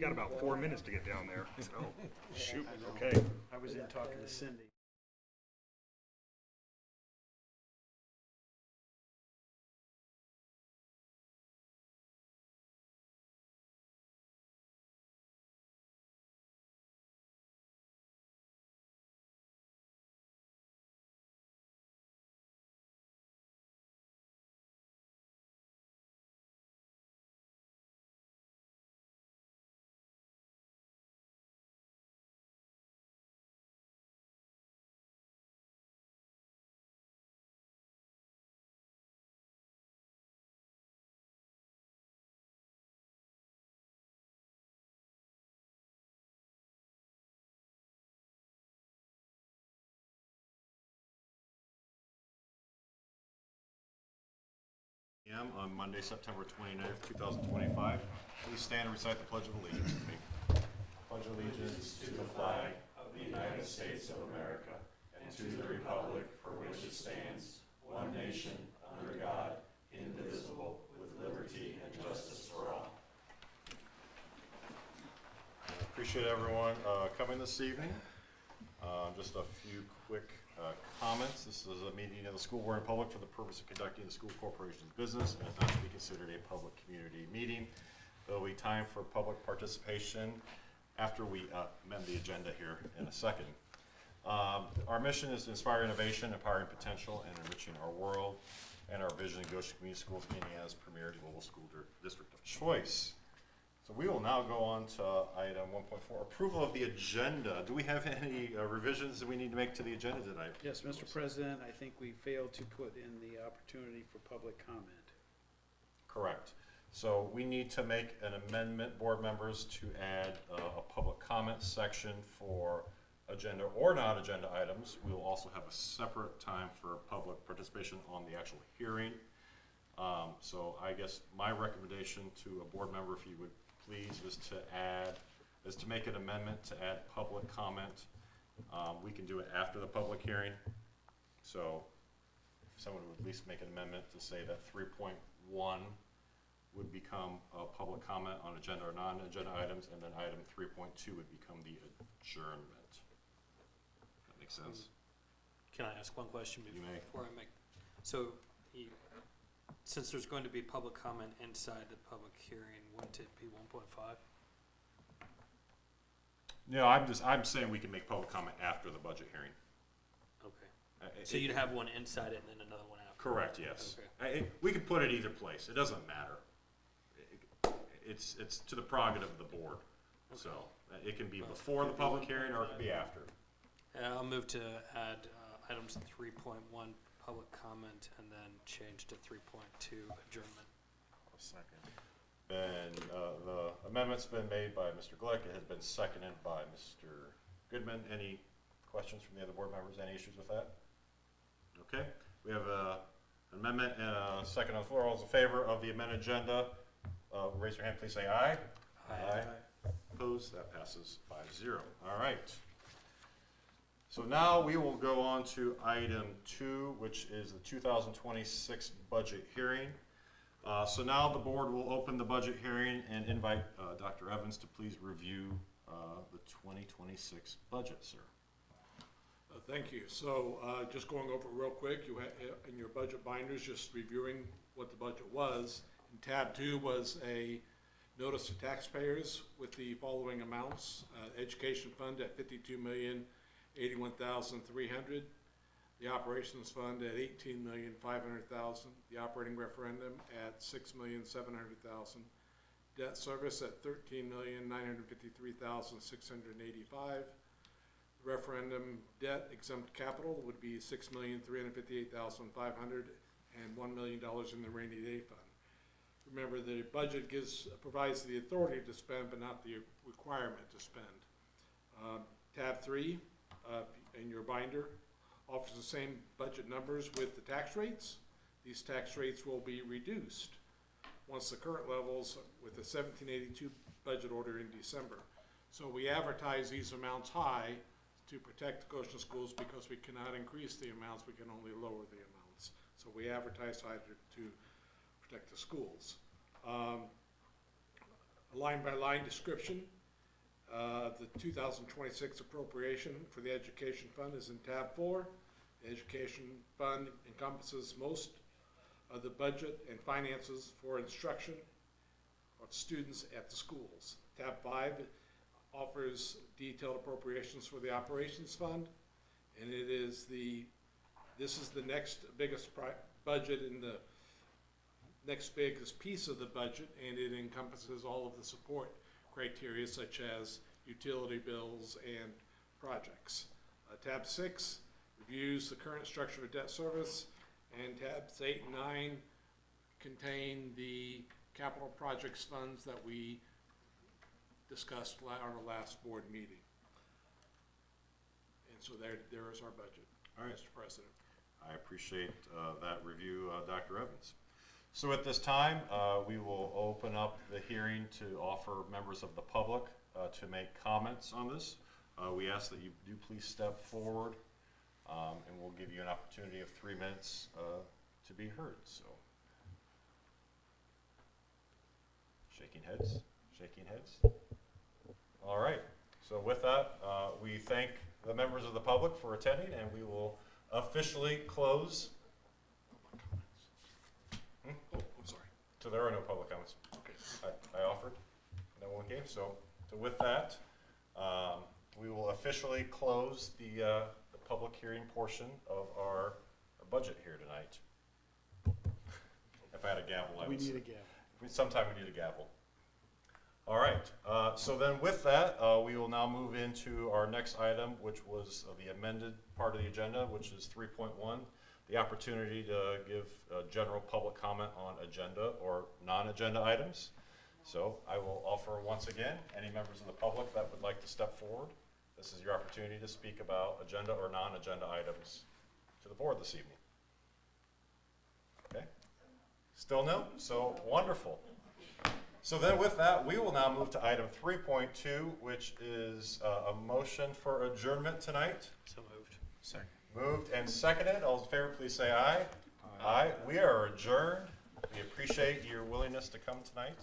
got about 4 minutes to get down there. So, shoot, okay. I was in talking to Cindy. p.m. on Monday, September 29th, 2025. Please stand and recite the Pledge of Allegiance with me. Pledge allegiance to the flag of the United States of America and to the republic for which it stands, one nation, under God, indivisible, with liberty and justice for all. I appreciate everyone coming this evening. Just a few quick comments. This is a meeting of the school board in public for the purpose of conducting the school corporation's business and is not to be considered a public community meeting. There will be time for public participation after we amend the agenda here in a second. Our mission is to inspire innovation, empowering potential, and enriching our world. And our vision in Goshen Community Schools being as premier global school district of choice. So we will now go on to item 1.4, approval of the agenda. Do we have any revisions that we need to make to the agenda tonight? Yes, Mr. President, I think we failed to put in the opportunity for public comment. Correct. So we need to make an amendment, board members, to add a public comment section for agenda or non-agenda items. We will also have a separate time for public participation on the actual hearing. So I guess my recommendation to a board member, if you would please, is to make an amendment to add public comment. We can do it after the public hearing. So if someone would at least make an amendment to say that 3.1 would become a public comment on agenda or non-agenda items, and then item 3.2 would become the adjournment. That makes sense? Can I ask one question before I make? So, since there's going to be public comment inside the public hearing, wouldn't it be 1.5? No, I'm saying we can make public comment after the budget hearing. Okay. So you'd have one inside it and then another one after? Correct, yes. Okay. We could put it either place. It doesn't matter. It's to the prerogative of the board. Okay. So it can be before the public hearing or it can be after. I'll move to add items 3.1 public comment and then change to 3.2 adjournment. A second. And the amendment's been made by Mr. Glick. It has been seconded by Mr. Goodman. Any questions from the other board members? Any issues with that? Okay. We have an amendment and a second on the floor. All those in favor of the amended agenda, raise your hand, please say aye. Aye. Aye. Opposed? That passes 5-0. All right. So now we will go on to item 2, which is the 2026 budget hearing. So now the board will open the budget hearing and invite Dr. Evans to please review the 2026 budget, sir. Thank you. So just going over it real quick, you had in your budget binders, just reviewing what the budget was. In tab 2 was a notice to taxpayers with the following amounts. Education fund at $52,081,300. The operations fund at $18,500,000. The operating referendum at $6,700,000. Debt service at $13,953,685. Referendum debt exempt capital would be $6,358,500 and $1 million in the rainy day fund. Remember, the budget provides the authority to spend, but not the requirement to spend. Tab 3 in your binder offers the same budget numbers with the tax rates. These tax rates will be reduced once the current levels with the 1782 budget order in December. So we advertise these amounts high to protect the Goshen schools because we cannot increase the amounts, we can only lower the amounts. So we advertise high to protect the schools. a line-by-line description. The 2026 appropriation for the Education Fund is in tab 4. The Education Fund encompasses most of the budget and finances for instruction of students at the schools. Tab 5 offers detailed appropriations for the Operations Fund, and this is the next biggest budget in the next biggest piece of the budget, and it encompasses all of the support criteria such as utility bills and projects. Tab 6 reviews the current structure of debt service, and tabs 8 and 9 contain the capital projects funds that we discussed at our last board meeting. And so there is our budget, All right. Mr. President. I appreciate that review, Dr. Evans. So at this time, we will open up the hearing to offer members of the public to make comments on this. We ask that you do please step forward, and we'll give you an opportunity of 3 minutes to be heard. So, shaking heads, shaking heads. All right. So with that, we thank the members of the public for attending, and we will officially close. Oh, I'm sorry. So there are no public comments. Okay. I offered, no one came. So with that, we will officially close the public hearing portion of our budget here tonight. If I had a gavel, I would say. We need a gavel. Sometime we need a gavel. All right, so then with that, we will now move into our next item, which was the amended part of the agenda, which is 3.1, the opportunity to give general public comment on agenda or non-agenda items. So I will offer once again, any members of the public that would like to step forward, this is your opportunity to speak about agenda or non-agenda items to the board this evening. Okay, still no? So wonderful. So then with that, we will now move to item 3.2, which is a motion for adjournment tonight. So moved. Second. Moved and seconded. All in favor, please say aye. Aye. We are adjourned. We appreciate your willingness to come tonight.